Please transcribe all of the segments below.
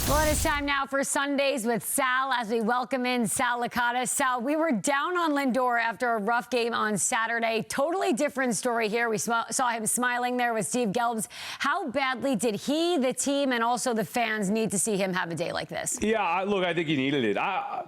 Well, it is time now for Sundays with Sal as we welcome in Sal Licata. Sal, we were down on Lindor after a rough game on Saturday. Totally different story here. We saw him smiling there with Steve Gelbs. How badly did he, the team, and also the fans need to see him have a day like this? Yeah, look, I think he needed it.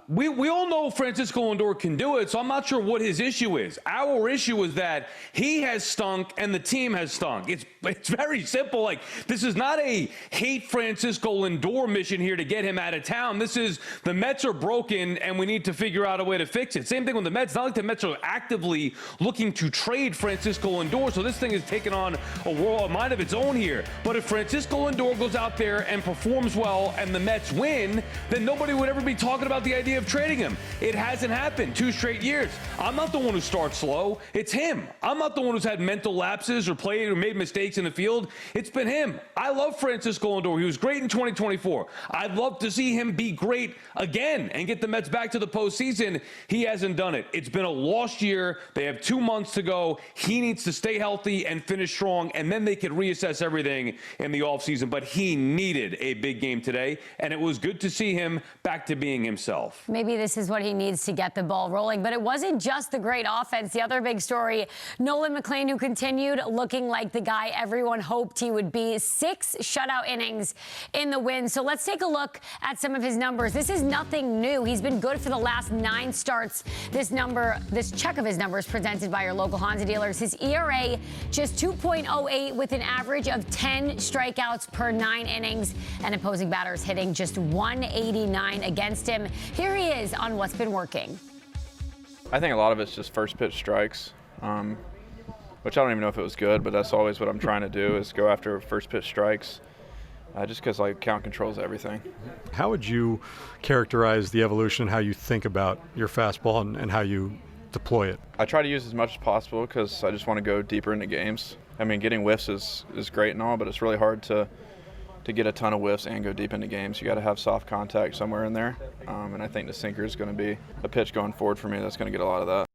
We all know Francisco Lindor can do it, so I'm not sure what his issue is. Our issue is that he has stunk and the team has stunk. It's very simple. Like, this is not a hate Francisco Lindor mission here to get him out of town. This is the Mets are broken and we need to figure out a way to fix it. Same thing with the Mets. Not like the Mets are actively looking to trade Francisco Lindor, so this thing is taking on a mind of its own here. But if Francisco Lindor goes out there and performs well and the Mets win, then nobody would ever be talking about the idea of trading him. It hasn't happened 2 straight years. I'm not the one who starts slow. It's him. I'm not the one who's had mental lapses or played or made mistakes in the field. It's been him. I love Francisco Lindor. He was great in 2024. I'd love to see him be great again and get the Mets back to the postseason. He hasn't done it. It's been a lost year. They have 2 months to go. He needs to stay healthy and finish strong, and then they could reassess everything in the offseason. But he needed a big game today, and it was good to see him back to being himself. Maybe this is what he needs to get the ball rolling. But it wasn't just the great offense. The other big story, Nolan McLean, who continued looking like the guy everyone hoped he would be. 6 shutout innings in the win. So let's take a look at some of his numbers. This is nothing new. He's been good for the last 9 starts. This check of his numbers presented by your local Honda dealers. His ERA just 2.08 with an average of 10 strikeouts per 9 innings, and opposing batters hitting just 189 against him. Here he is on what's been working. I think a lot of it's just first pitch strikes, which I don't even know if it was good, but that's always what I'm trying to do is go after first pitch strikes. Just because count controls everything. How would you characterize the evolution, how you think about your fastball and how you deploy it? I try to use as much as possible because I just want to go deeper into games. I mean, getting whiffs is great and all, but it's really hard to get a ton of whiffs and go deep into games. You got to have soft contact somewhere in there, and I think the sinker is going to be a pitch going forward for me that's going to get a lot of that.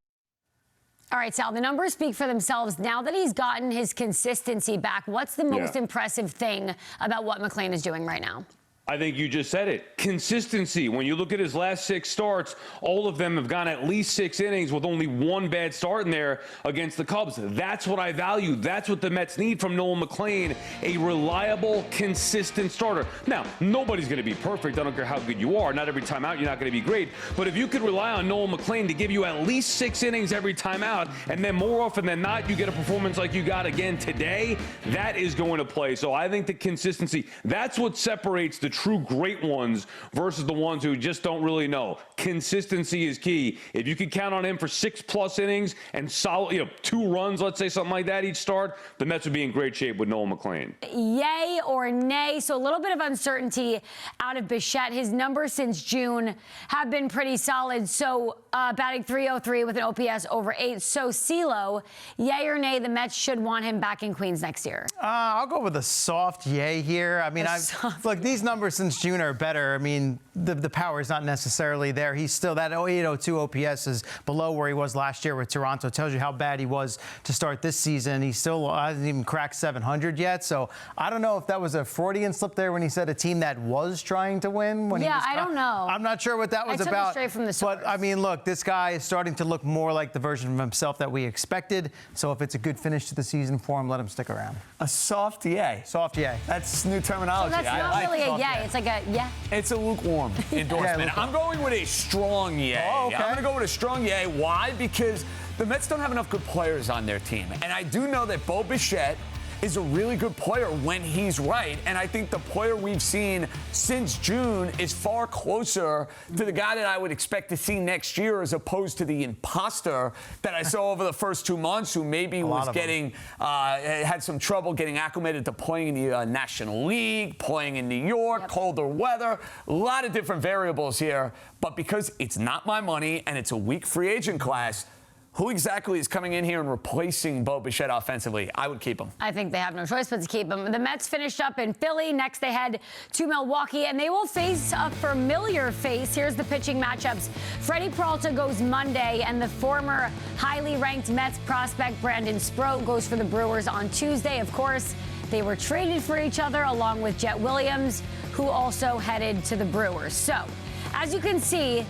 All right, Sal, the numbers speak for themselves. Now that he's gotten his consistency back, what's the most impressive thing about what McLean is doing right now? I think you just said it. Consistency. When you look at his last 6 starts, all of them have gone at least 6 innings with only 1 bad start in there against the Cubs. That's what I value. That's what the Mets need from Nolan McLean, a reliable, consistent starter. Now, nobody's going to be perfect. I don't care how good you are. Not every time out you're not going to be great. But if you could rely on Nolan McLean to give you at least 6 innings every time out, and then more often than not you get a performance like you got again today, that is going to play. So I think the consistency, that's what separates the true great ones versus the ones who just don't really know. Consistency is key. If you could count on him for 6+ innings and solid, 2 runs, let's say something like that each start, the Mets would be in great shape with Nolan McLean. Yay or nay? So a little bit of uncertainty out of Bichette. His numbers since June have been pretty solid. So batting .303 with an OPS over 8. So CeeLo, yay or nay, the Mets should want him back in Queens next year? I'll go with a soft yay here. I mean, look, these numbers since June are better. I mean, the power is not necessarily there. He's still, that 802 OPS is below where he was last year with Toronto. It tells you how bad he was to start this season. He still hasn't even cracked 700 yet. So I don't know if that was a Freudian slip there when he said a team that was trying to win. I don't know. I'm not sure what that was about. I took it straight from the source. But I mean, look, this guy is starting to look more like the version of himself that we expected. So if it's a good finish to the season for him, let him stick around. A soft yay. Soft yay. That's new terminology. So that's not really a yay. It's like a It's a lukewarm endorsement. Yeah, I'm going with a strong yay. Oh, okay. I'm going to go with a strong yay. Why? Because the Mets don't have enough good players on their team. And I do know that Bichette is a really good player when he's right. And I think the player we've seen since June is far closer to the guy that I would expect to see next year as opposed to the imposter that I saw over the first 2 months who maybe was getting, had some trouble getting acclimated to playing in the National League, playing in New York, colder weather, a lot of different variables here. But because it's not my money and it's a weak free agent class, who exactly is coming in here and replacing Bichette offensively? I would keep him. I think they have no choice but to keep him. The Mets finished up in Philly. Next, they head to Milwaukee, and they will face a familiar face. Here's the pitching matchups. Freddie Peralta goes Monday, and the former highly ranked Mets prospect Brandon Sproat goes for the Brewers on Tuesday. Of course, they were traded for each other along with Jet Williams, who who also headed to the Brewers. So, as you can see,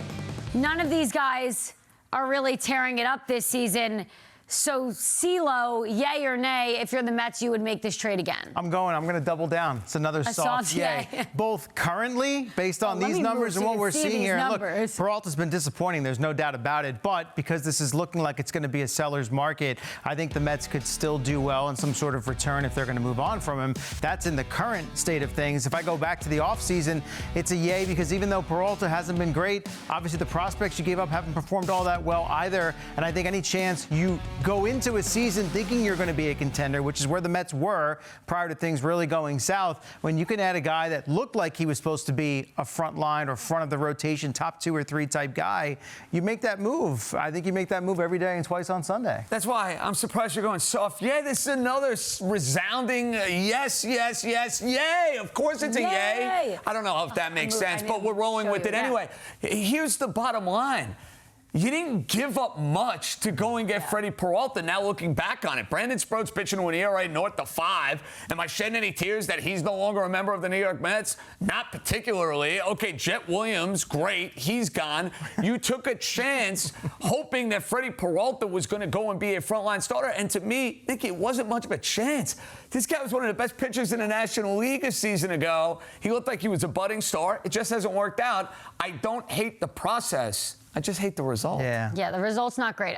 none of these guys are really tearing it up this season. So, CeeLo, yay or nay, if you're the Mets, you would make this trade again? I'm going to double down. It's another soft yay. Both currently, based on these numbers and what we're seeing here. And look, Peralta's been disappointing. There's no doubt about it. But because this is looking like it's going to be a seller's market, I think the Mets could still do well in some sort of return if they're going to move on from him. That's in the current state of things. If I go back to the offseason, it's a yay because even though Peralta hasn't been great, obviously the prospects you gave up haven't performed all that well either. And I think any chance you go into a season thinking you're going to be a contender, which is where the Mets were prior to things really going south, when you can add a guy that looked like he was supposed to be a front line or front of the rotation, top 2 or 3 type guy, you make that move. I think you make that move every day and twice on Sunday. That's why I'm surprised you're going soft. Yeah, this is another resounding yes, yes, yes, yay. Of course it's a yay. I don't know if that makes sense, but we're rolling with it anyway. Here's the bottom line. You didn't give up much to go and get Freddie Peralta. Now looking back on it, Brandon Sproat's pitching to an ERA north of 5. Am I shedding any tears that he's no longer a member of the New York Mets? Not particularly. Okay, Jet Williams, great. He's gone. You took a chance hoping that Freddie Peralta was going to go and be a frontline starter. And to me, I think it wasn't much of a chance. This guy was one of the best pitchers in the National League a season ago. He looked like he was a budding star. It just hasn't worked out. I don't hate the process. I just hate the result. Yeah, the result's not great.